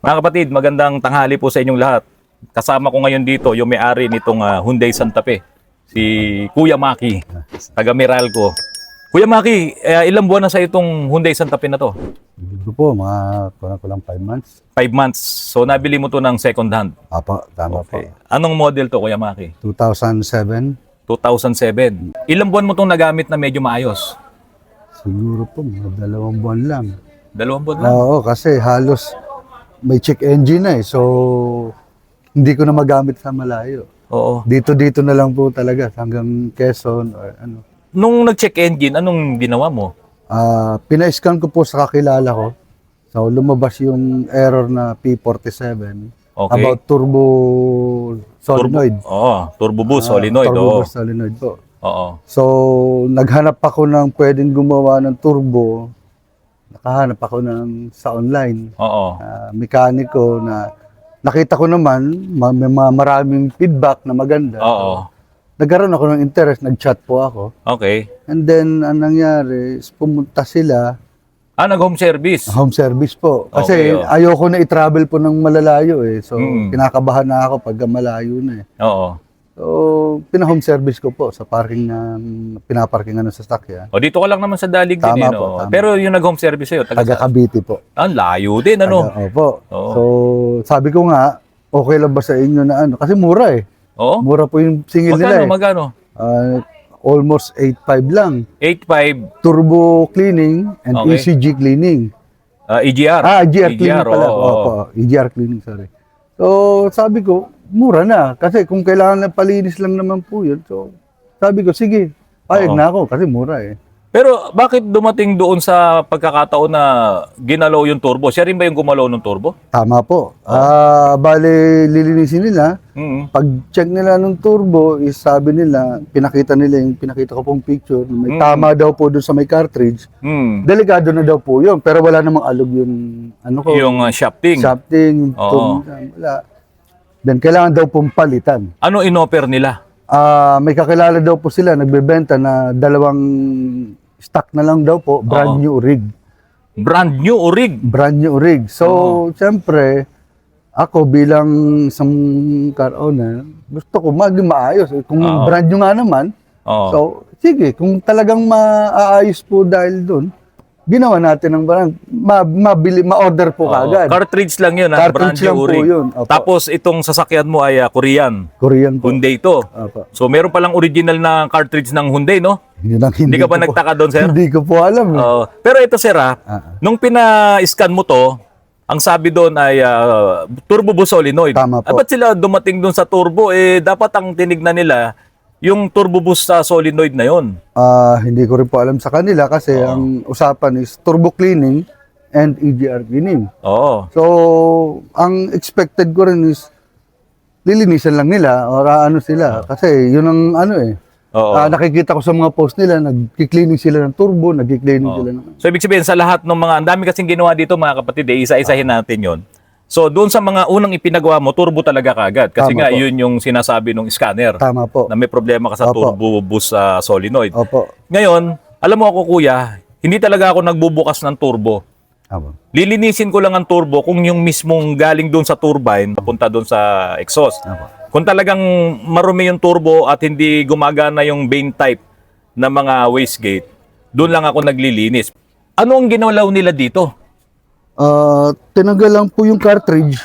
Mga kapatid, magandang tanghali po sa inyong lahat. Kasama ko ngayon dito yung may-ari nitong Hyundai Santa Fe, si Kuya Maki, taga Meralco. Kuya Maki, ilang buwan na sa itong Hyundai Santa Fe na to? Ito po, mga kulang 5 months. 5 months. So nabili mo to ng second hand. Apo, tama Okay. Anong model to, Kuya Maki? po. 2007, 2007. Ilang buwan mo tong nagamit na medyo maayos? siguro po, mga 2 buwan lang. 2 buwan lang? Oo, kasi halos may check engine na eh. So, hindi ko na magamit sa malayo. Oo. Dito na lang po talaga hanggang Quezon or ano. Nung nag-check engine, anong ginawa mo? Pina-scan ko po sa kakilala ko. So, lumabas yung error na P47 Okay. about turbo solenoid. Oo, turbo boost, solenoid. Turbo Oo. boost solenoid po. Oo. So, naghanap ako ng pwedeng gumawa ng turbo. Nakahanap ako sa online. Oo. Mekaniko na nakita ko naman, may mga maraming feedback na maganda. Oo. Nagkaroon ako ng interest, nag-chat po ako. Okay. And then, anong nangyari, is pumunta sila, Nag-home service. home service po. Kasi Okay, oh. ayoko na i-travel po ng malalayo eh. So, Mm. kinakabahan na ako pag malayo na eh. Oo. So, pina-home service ko po sa parking na pinaparkingan ng sasakyan. O dito ka lang naman sa dalig din Tama eh, no? po, tama. Pero yung nag-home service sa'yo, Taga Cavite po. ang layo din, ano? Opo. Oo. So, sabi ko nga, okay lang ba sa inyo na ano? Kasi mura eh. Oo? Mura po yung singil nila eh. Magkano? Almost 8.5 lang. 8.5 Turbo cleaning and Okay. ECG cleaning. EGR. EGR cleaning pala. oo. Opo, EGR cleaning, sorry. So, sabi ko, mura na. Kasi kung kailangan ng palinis lang naman po yun. So, sabi ko, sige, payag Oo. na ako kasi mura eh. Pero bakit dumating doon sa pagkakataon na ginalaw yung turbo? Siya rin ba yung gumalaw ng turbo? Tama po. Bale, lilinisin nila. Mm. Pag-check nila ng turbo, is sabi nila, pinakita ko pong picture, may tama daw po doon sa may cartridge. Mm. Delikado na daw po yun, pero wala namang alog yung ano ko, Yung shafting. shafting, Oo. wala. Then kailangan daw pong palitan. Ano inoffer nila? May kakilala daw po sila, nagbebenta na 2 stock na lang daw po, brand new rig. Brand new o rig? Brand new rig. So, siyempre, ako bilang isang car owner, gusto ko maging maayos. Kung Oo. brand new nga naman, Oo. so, sige, kung talagang maaayos po dahil doon, ginawa natin ng barang, ma-order po kagad. Cartridge lang yun, brand Cartridge new lang po rig. yun. Opo. Tapos itong sasakyan mo ay Korean. Korean po. Hyundai to. Opo. So meron palang original na cartridge ng Hyundai, no? Hindi ka ba ko po- nagtaka doon, sir? Hindi ko po alam. Eh. Oo. Pero ito, sir, nung pina-scan mo to, ang sabi doon ay turbo boost solenoid. Tama po. Ba't sila dumating doon sa turbo? Dapat ang tinignan nila yung turbo boost sa solenoid na yon. Hindi ko rin po alam sa kanila kasi ang usapan is turbo cleaning and EGR cleaning. Oo. So, ang expected ko rin is lilinisan lang nila or ano sila. Kasi yun ang ano eh. Oo. Nakikita ko sa mga post nila, nag-cleaning sila ng turbo, nag-cleaning sila ng... So ibig sabihin sa lahat ng mga, ang dami kasing ginawa dito mga kapatid, isa-isahin natin yon. So doon sa mga unang ipinagawa mo, turbo talaga kagad. Kasi Tama nga po. yun yung sinasabi ng scanner. Tama po. Na may problema ka sa Opo. turbo boost sa solenoid. Opo. Ngayon, alam mo ako kuya, hindi talaga ako nagbubukas ng turbo. Opo. Lilinisin ko lang ang turbo kung yung mismong galing doon sa turbine, papunta doon sa exhaust. Opo. Kung talagang marumi yung turbo at hindi gumagana yung vane type na mga wastegate, doon lang ako naglilinis. Ano ang ginalaw nila dito? Tinanggal lang po yung cartridge.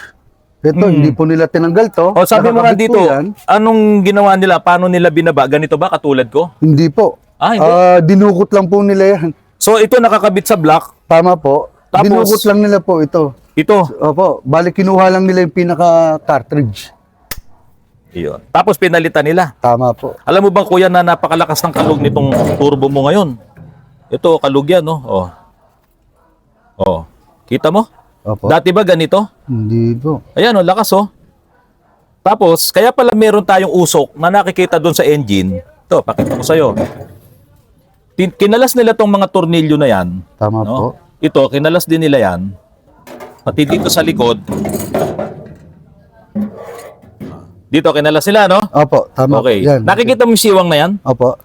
Ito, hindi po nila tinanggal to. O sabi mo nga Nakakabit dito, po yan. anong ginawa nila? Paano nila binaba? Ganito ba? Katulad ko? Hindi po. Hindi. Dinukot lang po nila yan. So ito nakakabit sa block. Tama po. Tapos- Dinukot lang nila po ito. Ito. Opo, balik kinuha lang nila yung pinaka-cartridge. Iyon. Tapos pinalitan nila. Tama po. Alam mo ba kuya na napakalakas ng kalug nitong turbo mo ngayon? Ito, kalug yan, no? Oh. Oh. Kita mo? Opo. Dati ba ganito? Hindi po. Ayan, oh, lakas, oh. Tapos, kaya pala meron tayong usok na nakikita doon sa engine. Ito, pakita ko sa'yo. Kinalas nila tong mga tornilyo na yan. Tama No? po. Ito, kinalas din nila yan. Pati dito sa likod. Dito, kinalas sila, no? Opo, tama Okay. po. Yan. Nakikita mo yung siwang na yan? Opo.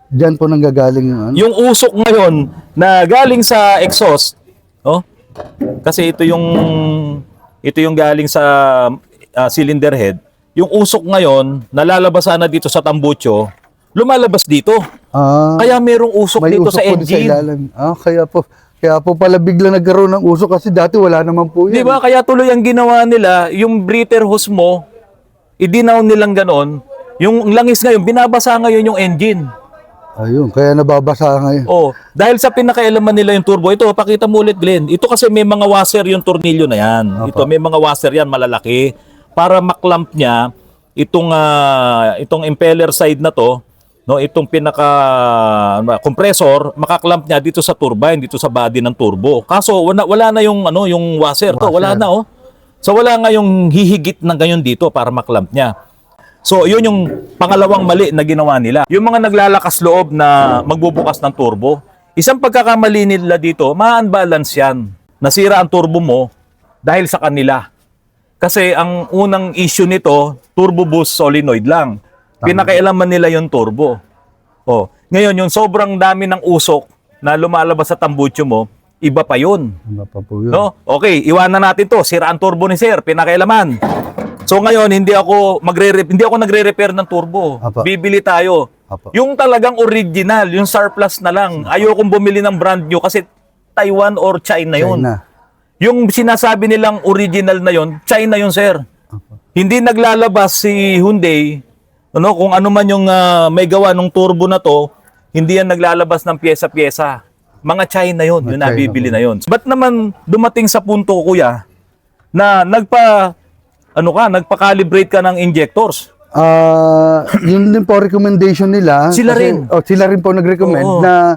Diyan po nanggagaling yung ano. Yung usok ngayon na galing sa exhaust, oh, kasi ito yung ito yung galing sa cylinder head. Yung usok ngayon, nalalabasa na dito sa tambucho, lumalabas dito. Kaya merong usok May dito usok sa po din sa engine. ilalim. Kaya po pala bigla nagkaroon ng usok kasi dati wala naman po yan. Di ba? Kaya tuloy ang ginawa nila, yung breather hose mo, i-dinown nilang ganon. Yung langis ngayon, binabasa ngayon yung engine. Ayun, kaya nababasa ngayon. Oh, dahil sa pinakailaman nila yung turbo, ito, pakita mo ulit, Glenn. Ito kasi may mga washer yung tornilyo na yan. Ito, may mga washer yan, malalaki. Para maklamp niya, itong impeller side na to, no, itong pinaka compressor, makaklamp niya dito sa turbine, dito sa body ng turbo. Kaso wala na yung yung washer to, wala na oh. So wala nga yung hihigit ng ganyan dito para maklamp niya. So yun yung pangalawang mali na ginawa nila. Yung mga naglalakas loob na magbubukas ng turbo, isang pagkakamali nila dito, ma-unbalance yan. Nasira ang turbo mo dahil sa kanila. Kasi ang unang issue nito, turbo boost solenoid lang. Pinakailaman nila yung turbo. Oh, ngayon yung sobrang dami ng usok na lumalabas sa tambucho mo, iba pa yun. Ano pa po yun? No? Okay, iwanan natin to. Sira ang turbo ni Sir, pinakailaman. So ngayon hindi ako nagre-repair ng turbo. Apa. Bibili tayo. Apa. Yung talagang original, yung surplus na lang. Ayokong bumili ng brand new kasi Taiwan or China yun. China. Yung sinasabi nilang original na yun, China yun, Sir. Hindi naglalabas si Hyundai, kung ano man yung may gawa ng turbo na to, hindi yan naglalabas ng pyesa-pyesa. Mga China yun, yung China nabibili po. na yun. Ba't naman dumating sa punto, kuya, na nagpa-calibrate ka ng injectors? Yun din po recommendation nila. Sila rin? Sila rin po nag-recommend Oo. na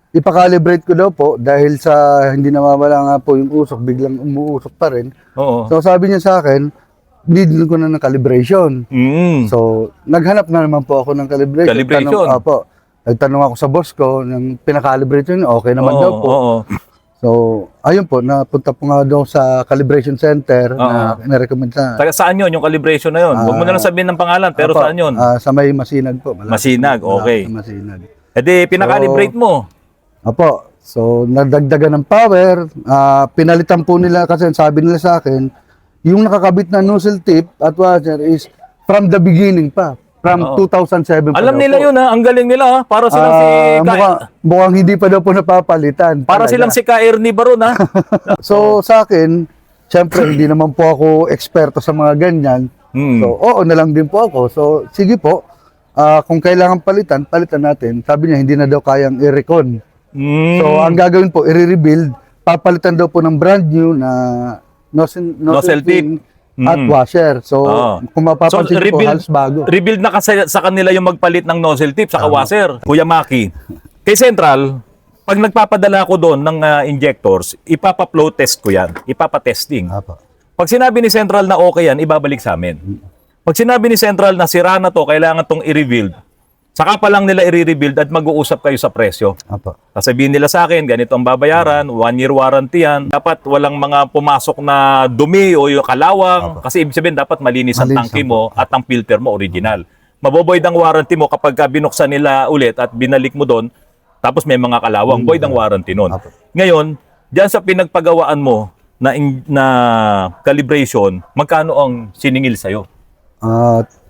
ipakalibrate ko daw po dahil sa hindi nawawala nga po yung usok, biglang umuusok pa rin. Oo. So sabi niya sa akin, need ko na ng calibration. So naghanap na naman po ako ng calibration. Calibration? Nagtanong ako sa boss ko ng pinaka-calibration, okay naman Oo, daw po. oo. So ayun po, napunta po nga daw sa calibration center na recommend sa Taga saan yun, yung calibration na yun? Huwag mo na lang sabihin ng pangalan, pero Apo, saan yun? sa may Masinag po. Masinag, okay. Sa Masinag. E di, pinakalibrate mo. Apo, so nadagdagan ng power, pinalitan po nila kasi sabi nila sa akin, yung nakakabit na nozzle tip at washer is from the beginning pa, from 2007 pa Alam daw nila po. yun ha, ang galing nila ha. Para silang mukhang hindi pa daw po napapalitan. para talaga. silang si Ernie Baron ha. So sa akin, syempre hindi naman po ako eksperto sa mga ganyan. So oo na lang din po ako. So sige po, kung kailangan palitan natin. Sabi niya hindi na daw kayang i-recon. So ang gagawin po, i-rebuild, papalitan daw po ng brand new na nozzle tip. at washer. So kung mapapansin po, halos bago. Rebuild na kasi sa kanila yung magpalit ng nozzle tip sa washer. Kuya Maki, kay Central, pag nagpapadala ko doon ng injectors, ipapa-flow test ko yan. Ipapa-testing. Apo. Pag sinabi ni Central na okay yan, ibabalik sa amin. Pag sinabi ni Central na sira na to, kailangan tong i-rebuild, saka pa lang nila i-rebuild at mag-uusap kayo sa presyo. Apo. Sasabihin nila sa akin, ganito ang babayaran, 1-year warranty yan. Dapat walang mga pumasok na dumi o yung kalawang. Kasi ibig sabihin, dapat malinis ang Malinis tangke mo at ang filter mo original. Maboboid ang warranty mo kapag binuksan nila ulit at binalik mo doon, tapos may mga kalawang, void ang warranty nun. Apo. Ngayon, dyan sa pinagpagawaan mo na calibration, magkano ang siningil sa'yo?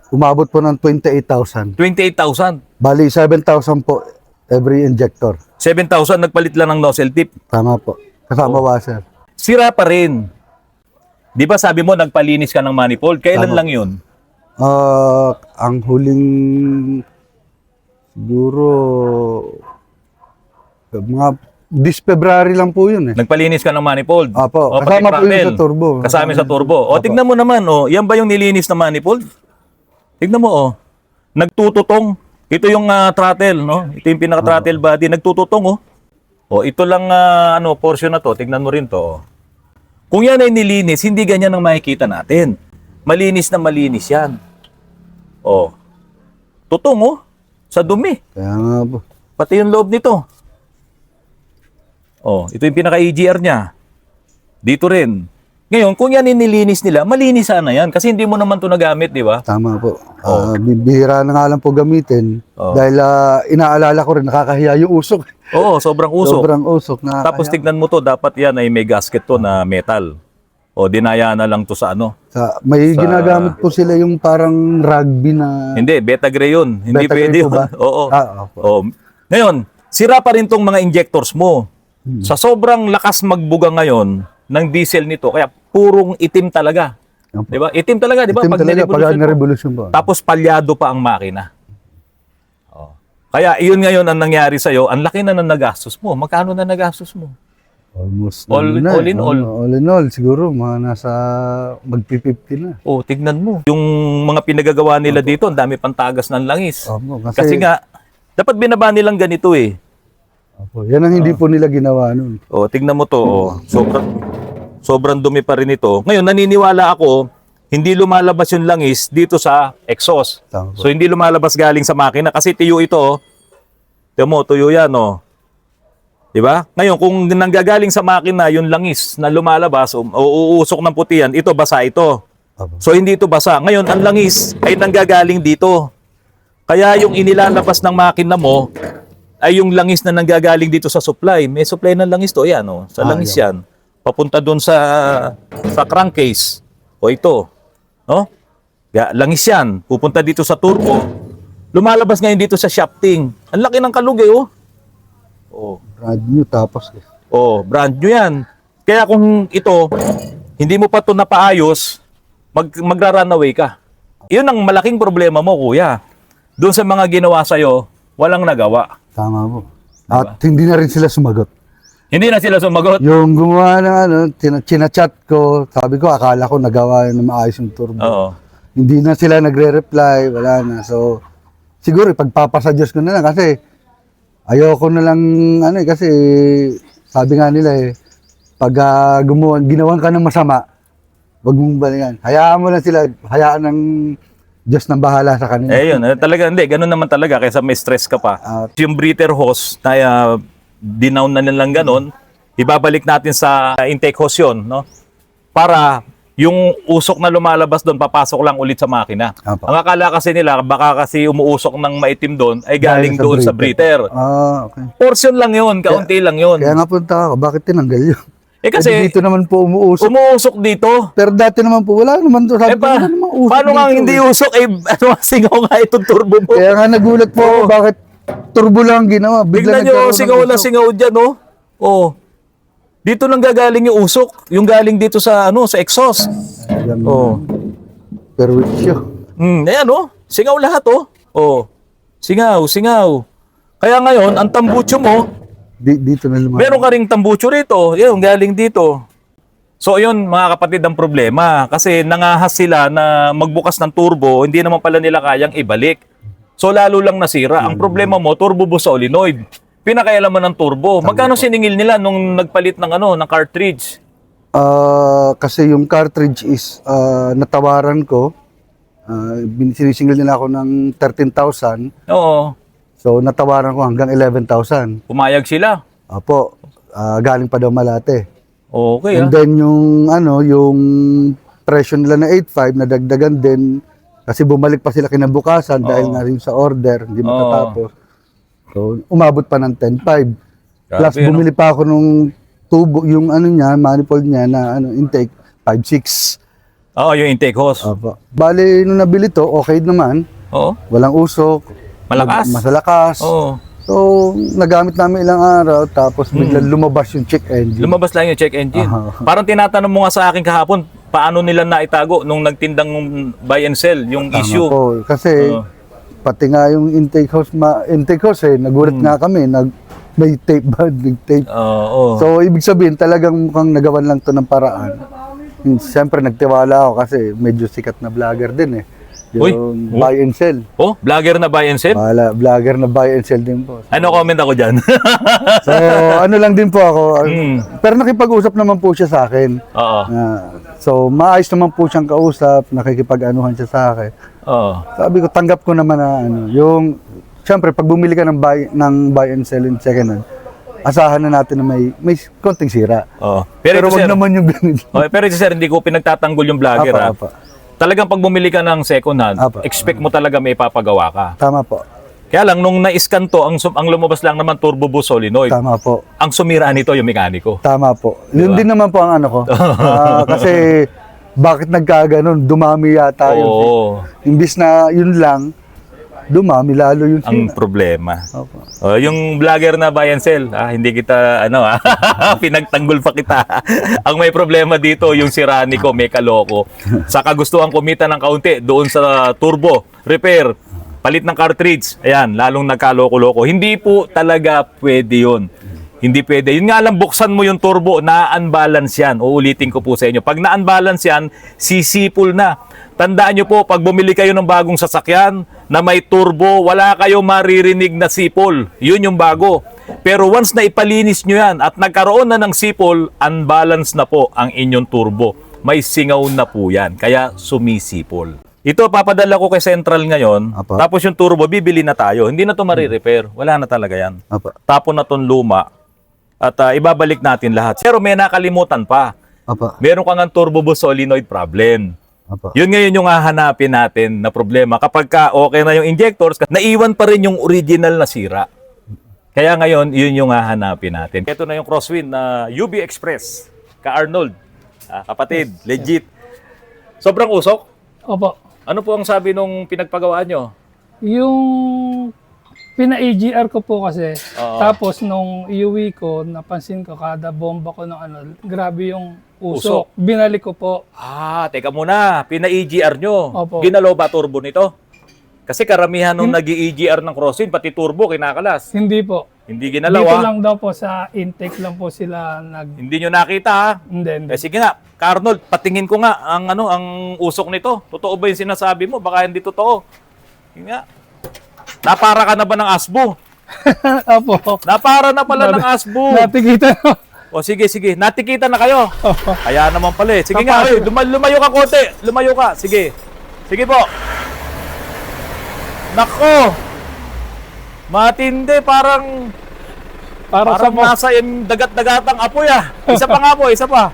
Umabot po ng 28,000. 28,000. Bali, 7,000 po every injector. 7,000 nagpalit lang ng nozzle tip. Tama po. Kasama washer. Sira pa rin. Di ba sabi mo nagpalinis ka ng manifold? Kailan Tama. lang yun? Ang huling siguro mga this February lang po yun eh. Nagpalinis ka ng manifold? Apo, O, pati kasama po yun throttle. sa turbo. Kasama yun sa turbo. O, Apo. tignan mo naman, yan ba yung nilinis na manifold? Tignan mo, nagtututong. Ito yung throttle, no? Ito yung pinaka-throttle body. Nagtututong, O, ito lang, portion na to. Tignan mo rin to, Kung yan ay nilinis, hindi ganyan ang makikita natin. Malinis na malinis yan. O, tutong, sa dumi. Kaya nga po. Pati yung loob nito. Ito yung pinaka-EGR niya. Dito rin. Ngayon, kung yan inilinis nila, malinis sana yan. Kasi hindi mo naman ito nagamit, di ba? Tama po. Bihira na nga lang po gamitin. Dahil inaalala ko rin, nakakahiya yung usok. Oo, sobrang usok. Sobrang usok. Tapos tignan mo to, dapat yan ay may gasket to na metal. O dinaya na lang to sa ano. May ginagamit po sila yung parang rugby na... Hindi, Betagray yun. Hindi Betagray pwede po yun. ba? Oo. Opo. Oo. Ngayon, sira pa rin tong mga injectors mo. Sa sobrang lakas magbuga ngayon ng diesel nito, kaya purong itim talaga. Opo. Di ba? Itim talaga, di ba? Itim talaga pag nirevolution mo. na-revolution po. Tapos palyado pa ang makina. Oh. Kaya iyon ngayon ang nangyari sa'yo, ang laki na nagastos mo. Magkano na nagastos mo? Almost All in all. All in all, siguro mga nasa magpi-50 na. Oh, tignan mo. Yung mga pinagagawa nila dito, ang dami pang tagas ng langis. Opo, Kasi nga, dapat binaba nilang ganito eh. Opo, yan ang hindi po nila ginawa nun. Oh, tignan mo to. Oh. Sobrang dumi pa rin ito. Ngayon, naniniwala ako, hindi lumalabas yung langis dito sa exhaust. Tama po. So, hindi lumalabas galing sa makina kasi tuyo ito. Oh. Tignan mo, tuyo yan. Oh. Diba? Ngayon, kung nanggagaling sa makina yung langis na lumalabas o uusok ng puti yan, ito basa ito. Opo. So, hindi ito basa. Ngayon, ang langis ay nanggagaling dito. Kaya yung inilalabas ng makina mo ay yung langis na nanggagaling dito sa supply. May supply ng langis to. Ayan, oh. Sa langis yan. Papunta doon sa crankcase. O ito. No? Langis yan. Pupunta dito sa turbo. Lumalabas ngayon dito sa shafting. Ang laki ng kalugay, oh. Oh. Brand new tapos. Oh, brand new yan. Kaya kung ito, hindi mo pa ito napaayos, magra-runaway ka. Yun ang malaking problema mo, kuya. Doon sa mga ginawa sa'yo, walang nagawa. Tama po. At hindi na rin sila sumagot. Hindi na sila sumagot. Yung gumawa ng ano, chinachat ko, sabi ko, akala ko nagawa na maayos yung turbo. Oo. Hindi na sila nagre-reply, wala na. So, siguro, pagpapasa-Diyos ko na lang kasi ayoko na lang, ano kasi sabi nga nila pag ginawan ka ng masama, wag mong balikan. Hayaan mo lang sila, hayaan ng Diyos nang bahala sa kanila. Yun. Talaga, hindi. Ganun naman talaga kaysa may stress ka pa. Yung breather hose na dinown na nilang ganun, ibabalik natin sa intake hose yun, no? Para yung usok na lumalabas doon, papasok lang ulit sa makina. Apo. Ang akala kasi nila, baka kasi umuusok ng maitim doon, ay galing doon sa breather. Okay. Portion lang yun, kaunti lang yun. Kaya nga punta ako, bakit tinanggal yun? Eh kasi, dito naman po umuusok. umuusok dito. Pero dati naman po, wala naman to. Sabi ko, wala namang usok paano nga dito, hindi usok? Eh, ano, singaw nga itong turbo mo. Kaya nga nagulat po ako, bakit turbo lang ginawa. Tignan nyo, singaw na singaw dyan, oh. Oh. Dito nang gagaling yung usok, yung galing dito sa ano, sa exhaust. Ayan, Oh. perwisyo. Ayan, oh. Singaw lahat, oh. Oh. Singaw, singaw. Kaya ngayon, ang tambucho mo, Dito na lumayan. meron ka ring tambucho rito. Yun, galing dito. So, yun, mga kapatid, ang problema. Kasi nangahas sila na magbukas ng turbo, hindi naman pala nila kayang ibalik. So, lalo lang nasira. Ang problema mo, turbo buo solenoid. Pinakailaman ng turbo. Magkano siningil nila nung nagpalit ng ano, ng cartridge? Kasi yung cartridge is natawaran ko. Sinisingil nila ako ng 13,000. Oo. So, natawaran ko hanggang 11,000. Pumayag sila. Apo, galing pa daw Malate. Okay, And then yung yung presyo nila na 8,500 nadagdagan din kasi bumalik pa sila kinabukasan dahil nga rin sa order, hindi matatapos. So, umabot pa ng 10,500. Plus, Grabe, bumili pa ako nung tubo, yung ano niya, manifold niya na intake, 5,600. Oo, yung intake hose. Apo. Bali, nung nabili to, okay naman. Oo. Walang usok. Malakas. Masalakas. Oo. So, nagamit namin ilang araw, tapos biglang lumabas yung check engine. Lumabas lang yung check engine. Parang tinatanong mo nga sa akin kahapon, paano nila naitago nung nagtindang buy and sell, yung Tama issue. po. Kasi, pati nga yung intake hose, nagulat nga kami, may tape ba? Tape. Oo. So, ibig sabihin, talagang mukhang nagawan lang to ng paraan. Siyempre, nagtiwala ako kasi medyo sikat na vlogger din Yung buy and sell. Oh, vlogger na buy and sell? Vlogger na buy and sell din po. Ano comment ako dyan? So, ano lang din po ako. Pero nakipag-usap naman po siya sa akin. Oo. So, maayos naman po siyang kausap, nakikipag-anuhan siya sa akin. Oo. Sabi ko, tanggap ko naman na yung, siyempre, pag bumili ka ng buy and sell in second hand, asahan na natin na may konting sira. Oo. Pero wag sir, naman yung ganun. pero sir, hindi ko pinagtatanggol yung vlogger. Apa. Talagang pag bumili ka ng second hand, Apa. expect mo talaga may papagawa ka. Tama po. Kaya lang, nung na-scan to, ang lumabas lang naman turbo boost solenoid. Tama po. Ang sumira nito, yung mekaniko. Tama po. Yun din naman po ang ano ko. Kasi bakit nagkaganon? Dumami yata yun. Oo. Imbis na yun lang, dumami lalo yung Ang sira. problema. Opo. Yung vlogger na buy and sell, hindi kita, pinagtanggol pa kita. Ang may problema dito, yung si Ranico, may kaloko. Sa kagustuhan kumita ng kaunti, doon sa turbo, repair, palit ng cartridge, ayan, lalong nagkaloko-loko. Hindi po talaga pwede yun. Hindi pwede. Yun nga lang, buksan mo yung turbo, na-unbalance yan. Uulitin ko po sa inyo. Pag na-unbalance yan, sisipol na. Tandaan nyo po, pag bumili kayo ng bagong sasakyan na may turbo, wala kayong maririnig na sipol. Yun yung bago. Pero once na ipalinis nyo yan at nagkaroon na ng sipol, unbalance na po ang inyong turbo. May singaw na po yan. Kaya sumisipol. Ito, papadala ko kay Central ngayon. Apa. Tapos yung turbo, bibili na tayo. Hindi na to marirepair. Wala na talaga yan. Apa. Tapon na tong luma. At ibabalik natin lahat. Pero may nakalimutan pa. Apa. Meron kang ang turbo boost solenoid problem. Apa. Yun ngayon yung hahanapin natin na problema. Kapag ka okay na yung injectors, naiwan pa rin yung original na sira. Kaya ngayon, yun yung hahanapin natin. Ito na yung crosswind na UB Express. Ka-Arnold. Kapatid, legit. Sobrang usok. Opo. Ano po ang sabi nung pinagpagawaan nyo? Yung pina-AGR ko po kasi, Oo. tapos nung iuwi ko, napansin ko kada bomba ko ng grabe yung usok. Binalik ko po. Teka muna. Pina-EGR nyo. Opo. Ginalaw ba turbo nito? Kasi karamihan nung nag-EGR ng crosswind, pati turbo, kinakalas. Hindi po. Hindi Dito ginalaw lang daw po sa intake lang po sila Hindi nyo nakita ha? Hindi. Sige nga, Arnold, patingin ko nga ang usok nito. Totoo ba yung sinasabi mo? Baka hindi totoo. Sige nga. Napara ka na ba ng asbo? Opo. Napara na pala ng asbo. Natikita ko. O sige. Natikita na kayo. Opo. Kaya naman pala eh. Sige nga, lumayo ka konti. Lumayo ka. Sige. Sige po. Nako. Matindi. Parang Para sa po. nasa yung dagat-dagatang apoy ah. Isa pa nga po, isa pa.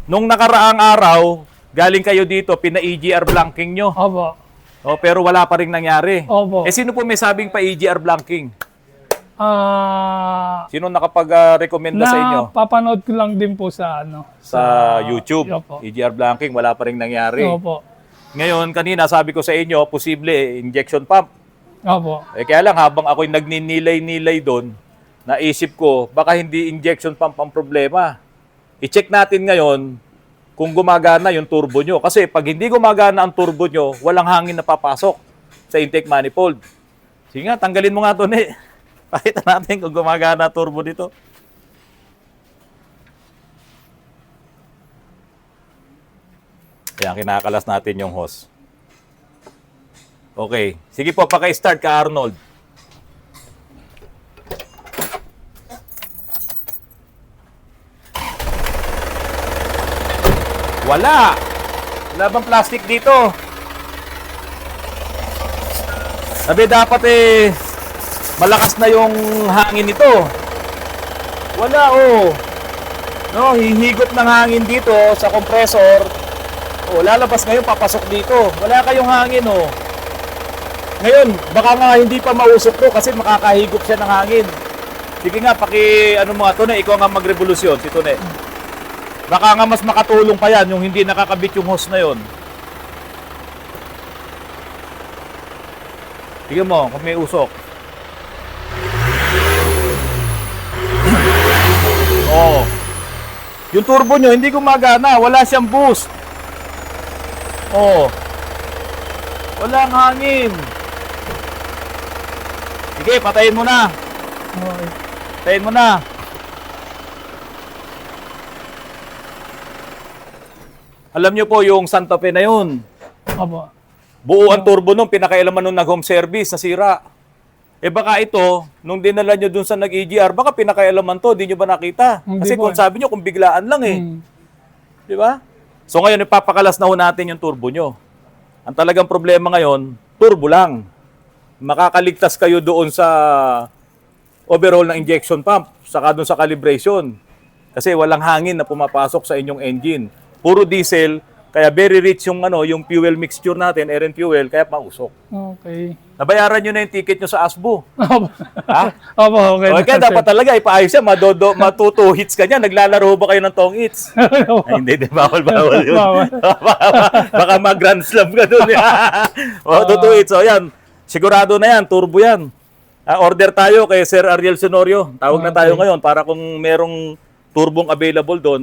Nung nakaraang araw, galing kayo dito, pina-EGR blanking nyo. Opo. Pero wala pa rin nangyari. Opo. Sino po may sabing pa-EGR blanking? Ah, Sino nakapag-recommenda sa inyo? napapanood ko lang din po sa Sa YouTube. Opo. EGR blanking, wala pa rin nangyari. Opo. Ngayon, kanina sabi ko sa inyo, posible injection pump. Opo. Kaya lang, habang ako'y nagninilay-nilay doon, naisip ko, baka hindi injection pump ang problema. I-check natin ngayon kung gumagana yung turbo nyo. Kasi pag hindi gumagana ang turbo nyo, walang hangin na papasok sa intake manifold. Sige nga, tanggalin mo nga ito, ne. Pakita natin kung gumagana turbo dito. Kaya kinakalas natin yung hose. Okay. Sige po, paka-start ka, Arnold. Wala! Wala bang plastic dito? Sabi dapat malakas na yung hangin nito. Wala No, hihigop ng hangin dito sa compressor. Lalabas ngayon, papasok dito. Wala kayong hangin Ngayon, baka nga hindi pa mausok to kasi makakahigop siya ng hangin. Sige nga, mo nga to na, ikaw nga magrevolusyon, si Tone. Baka nga mas makatulong pa yan, yung hindi nakakabit yung hose na yon. Tignan mo, kung may usok. Yung turbo nyo, hindi gumagana. Wala siyang boost. Walang hangin. Sige, patayin mo na. Okay. Patayin mo na. Alam nyo po yung Santa Fe na yun. Opo. Buo ang turbo nung pinakailaman nung nag-home service, nasira. Baka ito, nung dinala nyo dun sa nag-EGR, baka pinakailaman to, di nyo ba nakita? Hindi Kasi po kung sabi nyo, kung biglaan lang Di ba? So ngayon, ipapakalas na ho natin yung turbo nyo. Ang talagang problema ngayon, turbo lang. Makakaligtas kayo doon sa overhaul ng injection pump, saka doon sa calibration. Kasi walang hangin na pumapasok sa inyong engine. puro diesel, kaya very rich yung yung fuel mixture natin, air and fuel, kaya mausok. Okay. Nabayaran nyo na yung ticket nyo sa ASBO. Opo. Ha? Opo, okay. Okay, kaya dapat talaga ipaayos siya, matuto hits ka niya, naglalaro ba kayo ng tong hits? Ay, hindi, bawal yun. Bawal. Baka mag-grand slam ka dun. Tuto hits, yan. Sigurado na yan, turbo yan. Order tayo kay Sir Ariel Sonorio. Tawag na tayo ngayon para kung merong turbong available doon,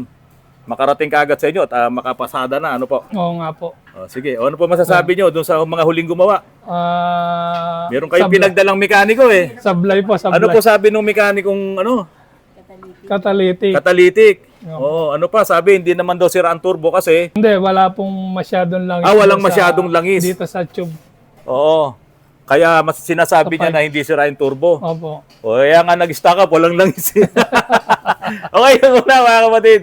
makarating kaagad sa inyo at makapasada na. Ano po? Oo nga po. Sige, ano po masasabi nyo doon sa mga huling gumawa? Meron kayong Sablay. pinagdalang mekaniko eh. Sablay po, sablay. Ano po sabi nung mekanikong Catalytic. catalytic? Ano pa sabi, hindi naman daw sira ang turbo kasi Hindi, wala pong masyadong langis. walang dito masyadong langis. Dito sa tube. oo. Kaya mas sinasabi niya na hindi sira yung turbo. Opo. Kaya nga nag-stock up, walang langis. Okay, yun muna mga kapatid.